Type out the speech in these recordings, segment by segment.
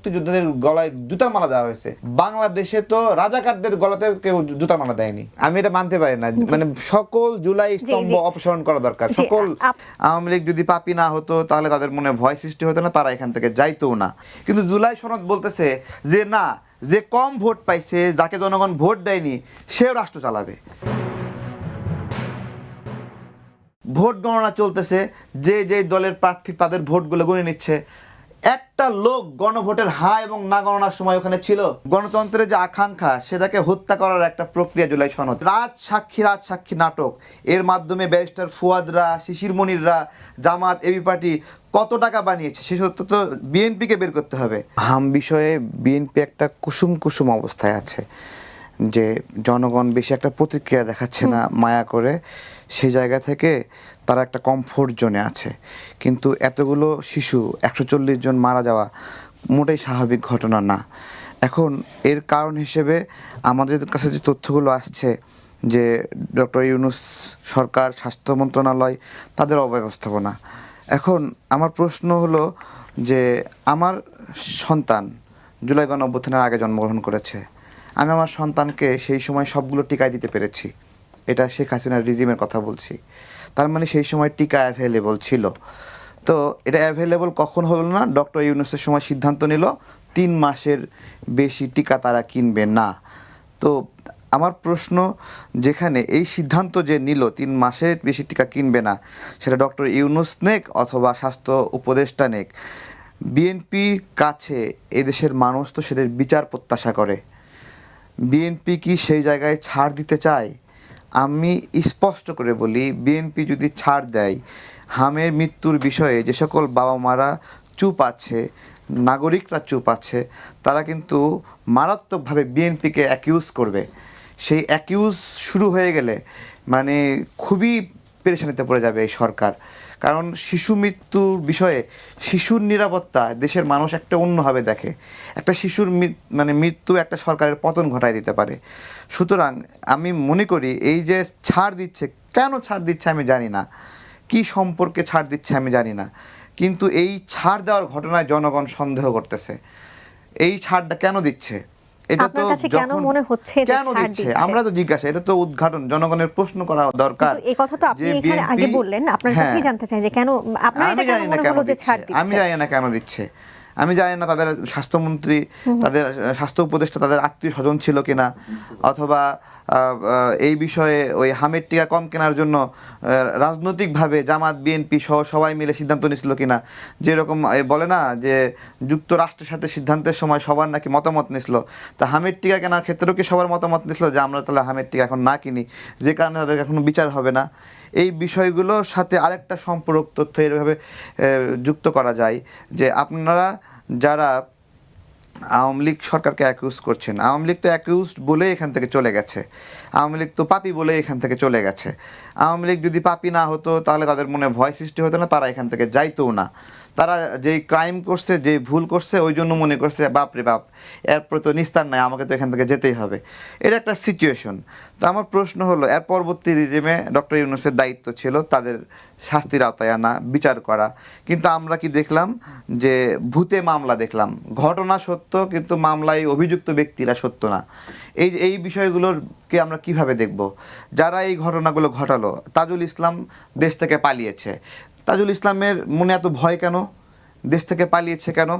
মুক্তিযোদ্ধাদের গলায় জুতার মালা দেওয়া হয়েছে, বাংলাদেশে তো রাজাকারদের গলাতে কেউ জুতার মালা দেয়নি। আমি এটা মানতে পারি না। মানে সকল জুলাই স্তম্ভ অপসারণ করা দরকার। সকল আওয়ামী লীগ যদি পাপী না হতো তাহলে তাদের মনে ভয় সৃষ্টি হতো না, তারা এখান থেকে যাইতও না। কিন্তু জুলাই সনদ বলতেছে যে না, যে কম ভোট পাইছে, যাকে জনগণ ভোট দেয়নি, সেও রাষ্ট্র চালাবে। ভোট গণনা চলতেছে, যে যে দলের প্রার্থী তাদের ভোটগুলো গণে নিচ্ছে। একটা লোক গণভোটের হা এবং না গণনার সময় ওখানে ছিল। গণতন্ত্রের যে আকাঙ্ক্ষা সেটাকে হত্যা করার একটা প্রক্রিয়া জুলাই সনদ। রাজসাক্ষী নাটক, এর মাধ্যমে ব্যারিস্টার ফুয়াদরা, শিশির মনিররা, জামাত, এবি পার্টি কত টাকা বানিয়েছে সে সত্য তো বিএনপিকে বের করতে হবে। হাম বিষয়ে বিএনপি একটা কুসুম অবস্থায় আছে, যে জনগণ বেশি একটা প্রতিক্রিয়া দেখাচ্ছে না মায়া করে, সেই জায়গা থেকে তারা একটা কমফোর্ট জোনে আছে। কিন্তু এতগুলো শিশু 140 জন মারা যাওয়া মোটেই স্বাভাবিক ঘটনা না। এখন এর কারণ হিসেবে আমাদের কাছে যে তথ্যগুলো আসছে যে ডক্টর ইউনূস সরকার, স্বাস্থ্য মন্ত্রণালয়, তাদের অব্যবস্থাপনা। এখন আমার প্রশ্ন হলো যে আমার সন্তান জুলাই গণঅভ্যুত্থানের আগে জন্মগ্রহণ করেছে, আমি আমার সন্তানকে সেই সময় সবগুলো টিকায় দিতে পেরেছি। এটা শেখ হাসিনার রিজিমের কথা বলছি। তার মানে সেই সময় টিকা অ্যাভেলেবল ছিল। তো এটা অ্যাভেলেবল কখন হলো না? ডক্টর ইউনূসের সময় সিদ্ধান্ত নিল 3 মাসের বেশি টিকা তারা কিনবে না। তো আমার প্রশ্ন, যেখানে এই সিদ্ধান্ত যে নিল 3 মাসের বেশি টিকা কিনবে না, সেটা ডক্টর ইউনূস নেক অথবা স্বাস্থ্য উপদেষ্টা নেক, বিএনপির কাছে এদেশের মানুষ তো সেটার বিচার প্রত্যাশা করে। বিএনপি কি সেই জায়গায় ছাড় দিতে চায়? আমি স্পষ্ট করে বলি, বিএনপি যদি ছাড় দেয়, হামের মৃত্যুর বিষয়ে যে সকল বাবা মারা চুপ আছে, নাগরিকরা চুপ আছে, তারা কিন্তু মারাত্মকভাবে বিএনপিকে অ্যাকিউজ করবে। সেই অ্যাকিউজ শুরু হয়ে গেলে মানে খুবই পেরেশানিতে পড়ে যাবে এই সরকার। কারণ শিশু মৃত্যুর বিষয়ে শিশুর নিরাপত্তা দেশের মানুষ একটা অন্যভাবে দেখে। একটা শিশুর মৃত্যু একটা সরকারের পতন ঘটায় দিতে পারে। সুতরাং আমি মনে করি এই যে ছাড় দিচ্ছে, কেন ছাড় দিচ্ছে আমি জানি না, কি সম্পর্কে ছাড় দিচ্ছে আমি জানি না, কিন্তু এই ছাড় দেওয়ার ঘটনায় জনগণ সন্দেহ করতেছে। এই ছাড়টা কেন দিচ্ছে? এটা তো কেন মনে হচ্ছে যে ছাড় দিচ্ছে? আমরা তো জিজ্ঞাসা, এটা তো উদ্ঘাটন, জনগণের প্রশ্ন করা দরকার। এই কথা তো আপনি এখানে আগে বললেন, আপনার কাছেই জানতে চাই যে কেন আপনার এটা কেন মনে হলো যে ছাড় দিচ্ছে? আমি জানি না কেন দিচ্ছে। আমি জানি না তাদের স্বাস্থ্যমন্ত্রী, তাদের স্বাস্থ্য উপদেষ্টা তাদের আত্মীয় স্বজন ছিল কিনা, অথবা এই বিষয়ে ওই হামের টিকা কম কেনার জন্য রাজনৈতিকভাবে জামাত, বিএনপি সহ সবাই মিলে সিদ্ধান্ত নিয়েছিল কিনা। যেরকম বলে না যে যুক্তরাষ্ট্রের সাথে সিদ্ধান্তের সময় সবার নাকি মতামত নিয়েছিল, তা হামের টিকা কেনার ক্ষেত্রেও কি সবার মতামত নিয়েছিল যে আমরা তাহলে হামের টিকা এখন না কিনি, যে কারণে তাদের এখনো বিচার হবে না। এই বিষয়গুলোর সাথে আরেকটা সম্পূরক তথ্য এভাবে যুক্ত করা যায় যে আপনারা যারা আওয়ামী লীগ সরকারকে অ্যাকিউজ করছেন, আওয়ামী লীগ তো অ্যাকিউজড বলে এখান থেকে চলে গেছে, আওয়ামী লীগ তো পাপী বলে এখান থেকে চলে গেছে। আওয়ামী লীগ যদি পাপী না হতো তাহলে তাদের মনে ভয় সৃষ্টি হতো না, তারা এখান থেকে যাইতও না। তারা যেই ক্রাইম করছে, যেই ভুল করছে, ওই জন্য মনে করছে বাপরে বাপ, এরপর তো নিস্তার নাই, আমাকে তো এখান থেকে যেতেই হবে। এটা একটা সিচুয়েশন। তো আমার প্রশ্ন হলো, এর পরবর্তী রিজিমে ডক্টর ইউনূসের দায়িত্ব ছিল তাদের শাস্তির আওতায় আনা, বিচার করা। কিন্তু আমরা কি দেখলাম? যে ভূতে মামলা দেখলাম। ঘটনা সত্য কিন্তু মামলায় অভিযুক্ত ব্যক্তিরা সত্য না। এই বিষয়গুলোরকে আমরা কিভাবে দেখব? যারা এই ঘটনাগুলো ঘটালো, তাজুল ইসলাম দেশ থেকে পালিয়েছে। তাজুল ইসলামের মনে এত ভয় কেন? দেশ থেকে পালিয়েছে কেন?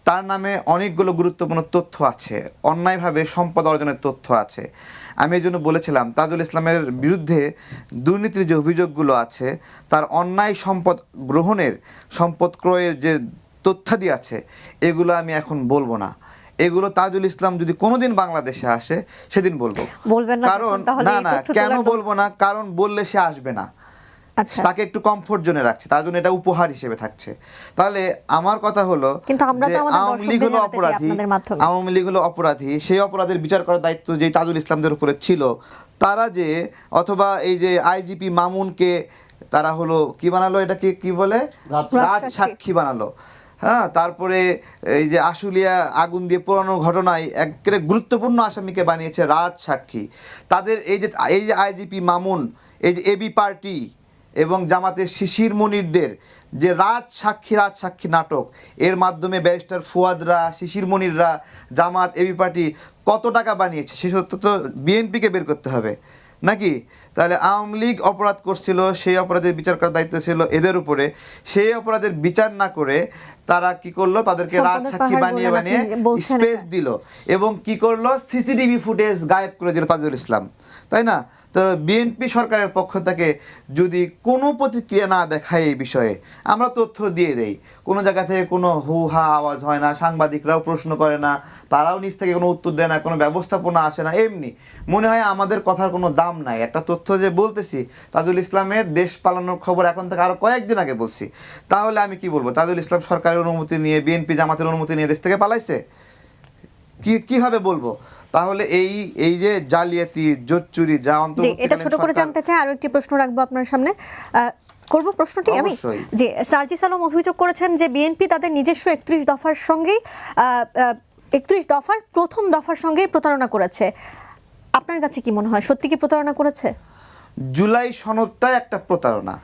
তার নামে অনেকগুলো গুরুত্বপূর্ণ তথ্য আছে, অন্যায়ভাবে সম্পদ অর্জনের তথ্য আছে। আমি এই জন্য বলেছিলাম তাজুল ইসলামের বিরুদ্ধে দুর্নীতির যে অভিযোগগুলো আছে, তার অন্যায় সম্পদ গ্রহণের, সম্পদ ক্রয়ের যে তথ্যাদি আছে, এগুলো আমি এখন বলবো না। এগুলো তাজুল ইসলাম যদি কোনোদিন বাংলাদেশে আসে সেদিন বলবো। কারণ না, কেন বলবো না? কারণ বললে সে আসবে না। তাকে একটু কমফোর্ট জোনে রাখছে, তার জন্য এটা উপহার হিসেবে থাকছে। তাহলে আমার কথা হলো, আওয়ামী লীগ হলো অপরাধী, আওয়ামী লীগ হলো অপরাধী, সেই অপরাধের বিচার করার দায়িত্ব যে তাজুল ইসলামদের উপরে ছিল। তারা যে, অথবা এই যে আইজিপি মামুনকে তারা হলো কি বানালো, এটাকে কি বলে, রাজসাক্ষী বানালো। হ্যাঁ, তারপরে এই যে আশুলিয়া আগুন দিয়ে পোড়ানো ঘটনায় একেবারে গুরুত্বপূর্ণ আসামিকে বানিয়েছে রাজসাক্ষী। তাদের এই যে আইজিপি মামুন, এই যে এবি পার্টি এবং জামাতের শিশির মনিরদের যে রাজসাক্ষী নাটক, এর মাধ্যমে ব্যারিস্টার ফুয়াদরা, শিশির মনিররা, জামাত, এবি পার্টি কত টাকা বানিয়েছে সে সত্য তো বিএনপিকে বের করতে হবে নাকি? তাহলে আওয়ামী লীগ অপরাধ করছিল, সেই অপরাধের বিচার করার দায়িত্ব ছিল এদের উপরে। সেই অপরাধের বিচার না করে তারা কি করলো, তাদেরকে রাজসাক্ষী বানিয়ে স্পেস দিল এবং কি করলো, সিসিটিভি ফুটেজ গায়েব করে দিল তাজুল ইসলাম, তাই না? তো বিএনপি সরকারের পক্ষ থেকে যদি কোনো প্রতিক্রিয়া না দেখায় এই বিষয়ে, আমরা তথ্য দিয়ে দেই, কোনো জায়গা থেকে কোনো হু হা আওয়াজ হয় না, সাংবাদিকরাও প্রশ্ন করে না, তারাও নিজ থেকে কোনো উত্তর দেয় না, কোনো ব্যবস্থাপনা আসে না, এমনি মনে হয় আমাদের কথার কোনো দাম নাই। একটা তথ্য যে বলতেছি তাজুল ইসলামের দেশ পালানোর খবর এখন থেকে আরও কয়েকদিন আগে বলছি, তাহলে আমি কি বলবো? তাজুল ইসলাম সরকারের অনুমতি নিয়ে, বিএনপি জামাতের অনুমতি নিয়ে দেশ থেকে পালাইছে? কিভাবে বলবো? তাহলে এই যে জালিয়াতি, জোচ্চুরি, যা এটা ছোট করে জানতে চাই। আরো একটি প্রশ্ন রাখবো আপনার সামনে, করব প্রশ্নটি আমি, যে সার্জিস আলম অভিযোগ করেছেন যে বিএনপি তাদের নিজস্ব 31 দফার সঙ্গেই 31 দফার প্রথম দফার সঙ্গেই প্রতারণা করেছে। আপনার কাছে কি মনে হয়, সত্যি কি প্রতারণা করেছে? জুলাই সনদটা একটা প্রতারণা।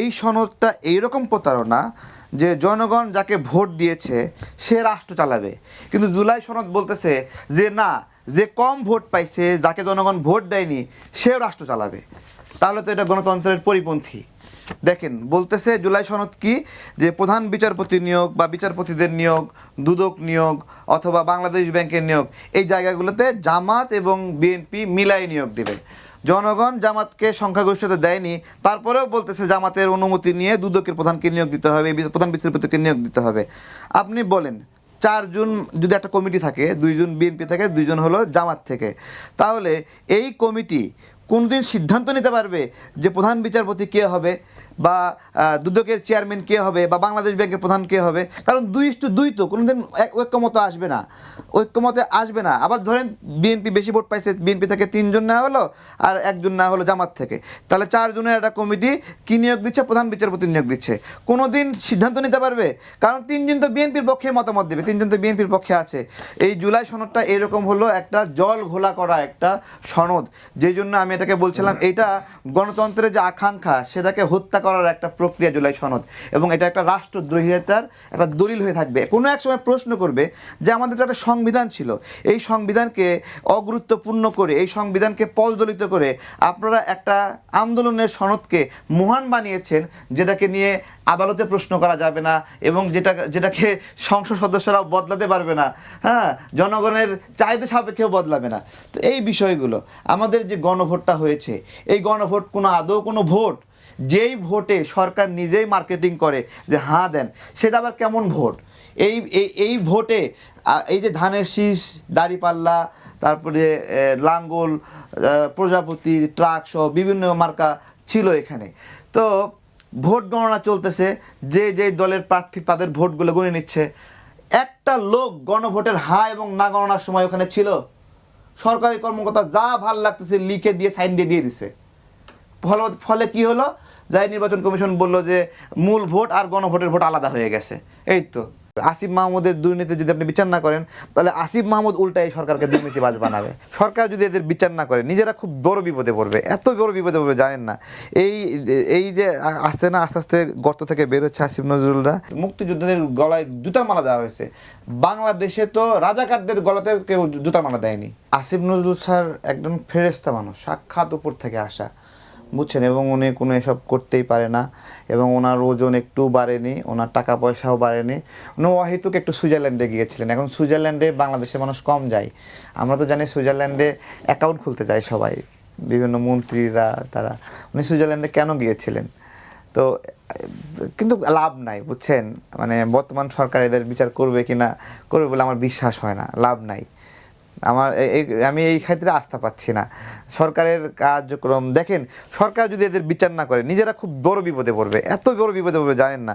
এই সনদটা এইরকম প্রতারণা যে জনগণ যাকে ভোট দিয়েছে সে রাষ্ট্র চালাবে, কিন্তু জুলাই সনদ বলতেছে যে না, যে কম ভোট পাইছে, যাকে জনগণ ভোট দেয়নি, সেও রাষ্ট্র চালাবে। তাহলে তো এটা গণতন্ত্রের পরিপন্থী। দেখেন বলতেছে জুলাই সনদ কি, যে প্রধান বিচারপতি নিয়োগ বা বিচারপতিদের নিয়োগ, দুদক নিয়োগ অথবা বাংলাদেশ ব্যাংকের নিয়োগ, এই জায়গাগুলোতে জামাত এবং বিএনপি মিলাই নিয়োগ দেবে। জনগণ জামাতকে সংখ্যাগরিষ্ঠতা দেয়নি, তারপরেও বলতেছে জামাতের অনুমতি নিয়ে দুদকের প্রধানকে নিয়োগ দিতে হবে, প্রধান বিচারপতিকে নিয়োগ দিতে হবে। আপনি বলেন 4 জন যদি একটা কমিটি থাকে, 2 জন বিএনপি থেকে, 2 জন হলো জামাত থেকে, তাহলে এই কমিটি কোনদিন সিদ্ধান্ত নিতে পারবে যে প্রধান বিচারপতি কে হবে বা দুদকের চেয়ারম্যান কে হবে বা বাংলাদেশ ব্যাংকের প্রধান কে হবে? কারণ 2:2 তো কোনোদিন ঐক্যমতে আসবে না। আবার ধরেন বিএনপি বেশি ভোট পাইছে, বিএনপি থেকে 3 জন না হলো আর 1 জন না হলো জামাত থেকে, তাহলে 4 জনের একটা কমিটি কি নিয়োগ দিচ্ছে? প্রধান বিচারপতি নিয়োগ দিচ্ছে। কোনোদিন সিদ্ধান্ত নিতে পারবে? কারণ 3 জন তো বিএনপির পক্ষে মতামত দেবে, 3 জন তো বিএনপির পক্ষে আছে। এই জুলাই সনদটা এরকম হলো একটা জল ঘোলা করা একটা সনদ, যেই জন্য আমি এটাকে বলছিলাম এটা গণতন্ত্রের যে আকাঙ্ক্ষা সেটাকে হত্যা করার একটা প্রক্রিয়া জুলাই সনদ, এবং এটা একটা রাষ্ট্রদ্রোহিতার একটা দলিল হয়ে থাকবে। কোনো এক সময় প্রশ্ন করবে যে আমাদের তো একটা সংবিধান ছিল, এই সংবিধানকে অগুরুত্বপূর্ণ করে, এই সংবিধানকে পদদলিত করে আপনারা একটা আন্দোলনের সনদকে মহান বানিয়েছেন, যেটাকে নিয়ে আদালতে প্রশ্ন করা যাবে না এবং যেটাকে সংসদ সদস্যরাও বদলাতে পারবে না, হ্যাঁ, জনগণের চাহিদা সাপেক্ষেও বদলাবে না। তো এই বিষয়গুলো, আমাদের যে গণভোটটা হয়েছে, এই গণভোট আদৌ কোনো ভোট? যেই ভোটে সরকার নিজেই মার্কেটিং করে যে হ্যাঁ দেন, সেটা আবার কেমন ভোট? এই ভোটে এই যে ধানের শীষ, দাঁড়িপাল্লা, তারপরে লাঙ্গল, প্রজাপতি, ট্রাক সহ বিভিন্ন মার্কা ছিল এখানে। তো ভোট গণনা চলতেছে, যে দলের প্রার্থী তাদের ভোটগুলো গুনে নিচ্ছে। একটা লোক গণভোটের হা এবং না গণনার সময় ওখানে ছিল? সরকারি কর্মকর্তা যা ভাল লাগতেছে লিখে দিয়ে সাইন দিয়ে দিছে। ফলে কি হলো? যাই নির্বাচন কমিশন বলল যে মূল ভোট আর গণভোটের ভোট আলাদা হয়ে গেছে। এই তো আসিফ মাহমুদের দুর্নীতি যদি আপনি বিচার না করেন, তাহলে আসিফ মাহমুদ উল্টা এই সরকারকে দুর্নীতিবাজ বানাবে। সরকার যদি এদের বিচার না করে, নিজেরা খুব বড় বিপদে পড়বে। এত বড় বিপদে পড়বে জানেন না। এই যে আস্তে আস্তে গর্ত থেকে বের হচ্ছে আসিফ নজরুলরা। মুক্তিযোদ্ধাদের গলায় জুতার মালা দেওয়া হয়েছে, বাংলাদেশে তো রাজাকারদের গলাতে কেউ জুতার মালা দেয়নি। আসিফ নজরুল স্যার একজন ফেরেশতা মানুষ, সাক্ষাৎ উপর থেকে আসা, বুঝছেন, এবং উনি কোনো এসব করতেই পারে না, এবং ওনার ওজন একটু বাড়েনি, ওনার টাকা পয়সাও বাড়েনি। উনি অহেতুক একটু সুইজারল্যান্ডে গিয়েছিলেন। এখন সুইজারল্যান্ডে বাংলাদেশের মানুষ কম যায়, আমরা তো জানি সুইজারল্যান্ডে অ্যাকাউন্ট খুলতে যায় সবাই, বিভিন্ন মন্ত্রীরা, তারা। উনি সুইজারল্যান্ডে কেন গিয়েছিলেন? তো কিন্তু লাভ নাই, বুঝছেন, মানে বর্তমান সরকার এদের বিচার করবে কি না করবে বলে আমার বিশ্বাস হয় না, লাভ নাই। আমি এই ক্ষেত্রে আস্থা পাচ্ছি না সরকারের কার্যক্রম। দেখেন, সরকার যদি এদের বিচার না করে, নিজেরা খুব বড় বিপদে পড়বে। এত বড় বিপদে পড়বে জানেন না।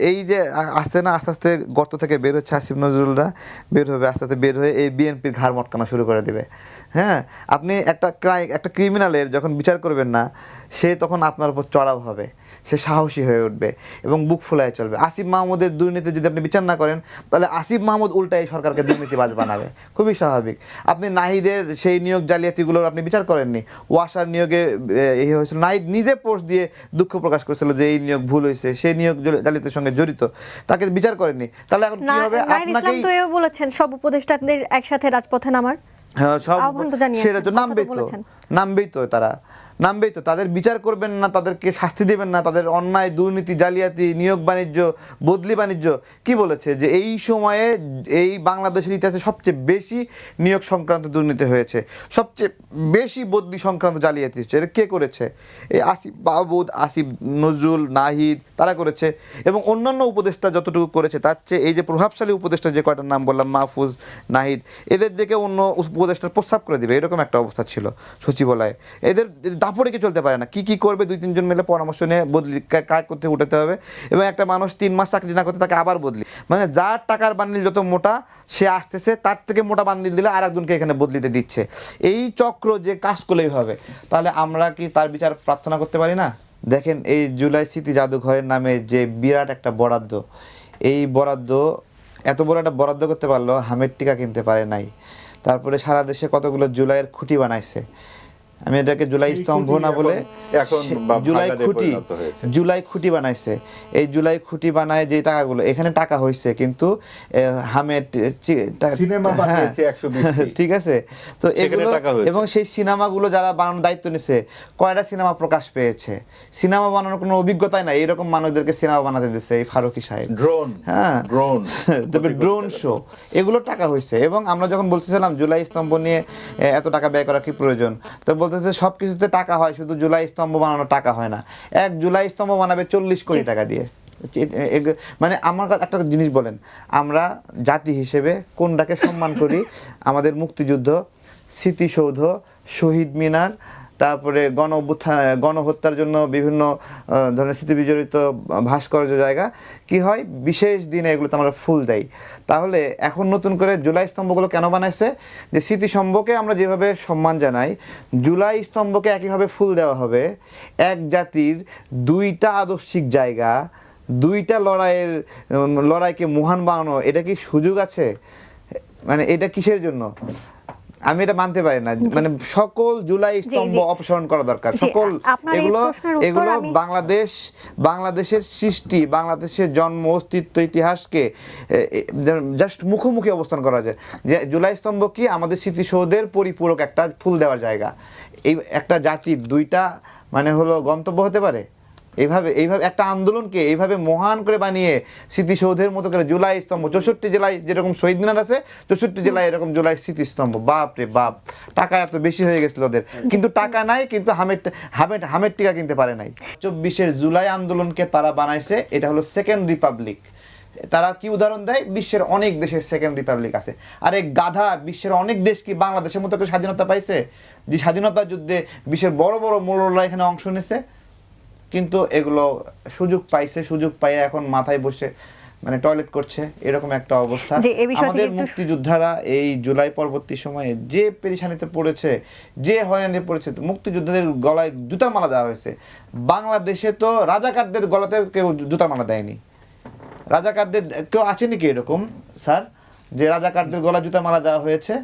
এই যে আস্তে আস্তে গর্ত থেকে বের হচ্ছে আসিফ নজরুলরা, বের হবে, আস্তে আস্তে বের হয়ে এই বিএনপির ঘাড় মটকানো শুরু করে দেবে। হ্যাঁ, আপনি একটা ক্রিমিনালের যখন বিচার করবেন না, সে তখন আপনার উপর চড়াও হবে। সে সাহসী হয়ে উঠবে এবং বুক ফুলায় চলবে। আসিফ মাহমুদের দুর্নীতি যদি আপনি বিচার না করেন, তাহলে আসিফ মাহমুদ উল্টা এই সরকারকে দুর্নীতিবাজ বানাবে, খুবই স্বাভাবিক। আপনি নাহিদের সেই নিয়োগ জালিয়াতিগুলোর আপনি বিচার করেননি। ওয়াসার নিয়োগে এই হয়েছিল, নাহিদ নিজে পোস্ট দিয়ে দুঃখ প্রকাশ করেছিল যে এই নিয়োগ ভুল হয়েছে, সেই নিয়োগ জালিয়াতির সঙ্গে জড়িত, তাকে বিচার করেননি। তাহলে এখন কি হবে? নাহিদ ইসলাম তো এও বলেছেন সব উপদেষ্টাদের একসাথে রাজপথে নামার, হ্যাঁ, সব আহ্বান তো জানিয়েছেন, সেটা তো কথা তো নামবেই তো, বলেছেন। নামবেই তো, তারা নামবেই তো। তাদের বিচার করবেন না, তাদেরকে শাস্তি দেবেন না, তাদের অন্যায়, দুর্নীতি, জালিয়াতি, নিয়োগ বাণিজ্য, বদলি বাণিজ্য। কি বলেছে যে এই সময়ে এই বাংলাদেশের ইতিহাসে সবচেয়ে বেশি নিয়োগ সংক্রান্ত দুর্নীতি হয়েছে, সবচেয়ে বেশি বদলি সংক্রান্ত জালিয়াতি হচ্ছে। এটা কে করেছে? এই আসিফ মাহমুদ, আসিফ নজরুল, নাহিদ, তারা করেছে। এবং অন্যান্য উপদেষ্টা যতটুকু করেছে তার চেয়ে এই যে প্রভাবশালী উপদেষ্টা যে কয়টার নাম বললাম, মাহফুজ, নাহিদ, এদের দিকে অন্য উপদেষ্টার প্রস্তাব করে দিবে, এরকম একটা অবস্থা ছিল সচিবালয়ে। এদের দাপড়ে কি চলতে পারে না, কি কি করবে 2-3 জন মিলে পরামর্শ নিয়ে বদলি কাজ করতে উঠাতে হবে। এবং একটা মানুষ 3 মাস চাকরি না করতে তাকে আবার বদলি, মানে যার টাকার বান্ডিল যত মোটা সে আসতেছে, তার থেকে মোটা বান্ডিল দিলে আর একজনকে এখানে বদলিতে দিচ্ছে। এই চক্র যে কাজ করলেই হবে, তাহলে আমরা কি তার বিচার প্রার্থনা করতে পারি না? দেখেন, এই জুলাই স্মৃতি জাদুঘরের নামে যে বিরাট একটা বরাদ্দ, এই বরাদ্দ এত বড় একটা বরাদ্দ করতে পারলো, হামের টিকা কিনতে পারে নাই। তারপরে সারা দেশে কতগুলো জুলাইয়ের খুঁটি বানাইছে। আমি এটাকে জুলাই স্তম্ভ না বলে জুলাই খুঁটি বানাইছে। এই জুলাই খুঁটি বানায় যে টাকাগুলো, এখানে টাকা হয়েছে, কিন্তু হামের ঠিক আছে তো এগুলো। এবং সেই সিনেমাগুলো যারা বানানোর দায়িত্ব নিছে, কয়টা সিনেমা প্রকাশ পেয়েছে? সিনেমা বানানোর কোনো অভিজ্ঞতাই নাই, এরকম মানুষদেরকে সিনেমা বানাতে দিচ্ছে এই ফারুকী সাহেব। ড্রোন, হ্যাঁ, ড্রোন, তবে ড্রোন শো, এগুলো টাকা হয়েছে। এবং আমরা যখন বলতেছিলাম জুলাই স্তম্ভ নিয়ে এত টাকা ব্যয় করা কি প্রয়োজন, তো বলতেছে সব কিছুতে টাকা হয়, শুধু জুলাই স্তম্ভ বানানো টাকা হয় না। এক জুলাই স্তম্ভ বানাবে 40 কোটি টাকা দিয়ে। মানে আমার একটা জিনিস বলেন, আমরা জাতি হিসেবে কোনটাকে সম্মান করি? আমাদের মুক্তিযুদ্ধ, স্মৃতিসৌধ, শহীদ মিনার, তারপরে গণহত্যার জন্য বিভিন্ন ধরনের স্মৃতিবিজড়িত ভাস্কর্য জায়গা। কি হয়, বিশেষ দিনে এগুলোতে আমরা ফুল দেই। তাহলে এখন নতুন করে জুলাই স্তম্ভগুলো কেন বানাইছে? যে স্মৃতিস্তম্ভকে আমরা যেভাবে সম্মান জানাই, জুলাই স্তম্ভকে একইভাবে ফুল দেওয়া হবে। এক জাতির 2টা আদর্শিক জায়গা, 2টা লড়াইকে মহান বানানো, এটা কি সুযোগ আছে? মানে এটা কিসের জন্য? আমি এটা মানতে পারি না। মানে সকল জুলাই স্তম্ভ অপসারণ করা দরকার। সকল এগুলো বাংলাদেশের সৃষ্টি, বাংলাদেশের জন্ম, অস্তিত্ব, ইতিহাসকে জাস্ট মুখোমুখি অবস্থান করা যায়। যে জুলাই স্তম্ভ কি আমাদের স্মৃতিসৌধের পরিপূরক একটা ফুল দেওয়ার জায়গা। এই একটা জাতির 2টা মানে হলো গন্তব্য হতে পারে? এইভাবে একটা আন্দোলনকে এইভাবে মহান করে বানিয়ে স্মৃতিসৌধের মতো করে জুলাই স্তম্ভ, 64 জেলায় যেরকম শহীদ মিনার আছে, 64 জেলায় এরকম জুলাই স্মৃতিস্তম্ভ। বাপ রে বাপ, টাকা এত বেশি হয়ে গেছিল ওদের, কিন্তু টাকা নাই, কিন্তু হামের টিকা কিনতে পারে নাই। 24-এর জুলাই আন্দোলনকে তারা বানাইছে, এটা হলো সেকেন্ড রিপাবলিক। তারা কি উদাহরণ দেয়? বিশ্বের অনেক দেশের সেকেন্ড রিপাবলিক আছে। আরে গাধা, বিশ্বের অনেক দেশ কি বাংলাদেশের মতো করে স্বাধীনতা পাইছে? যে স্বাধীনতা যুদ্ধে বিশ্বের বড় বড় মোড়লরা এখানে অংশ নিছে, কিন্তু এগুলো সুযোগ পাইছে, সুযোগ পাইয়ে এখন মাথায় বসে মানে টয়লেট করছে, এরকম একটা অবস্থা। আমাদের মুক্তিযোদ্ধারা এই জুলাই পরবর্তী সময়ে যে পেরেশানিতে পড়েছে, যে হয়রানিতে পড়েছে, মুক্তিযোদ্ধাদের গলায় জুতার মালা দেওয়া হয়েছে। বাংলাদেশে তো রাজাকারদের গলাতে কেউ জুতার মালা দেয়নি। রাজাকারদের কেউ আছে নাকি এরকম স্যার, যে রাজাকারদের গলা জুতার মালা দেওয়া হয়েছে?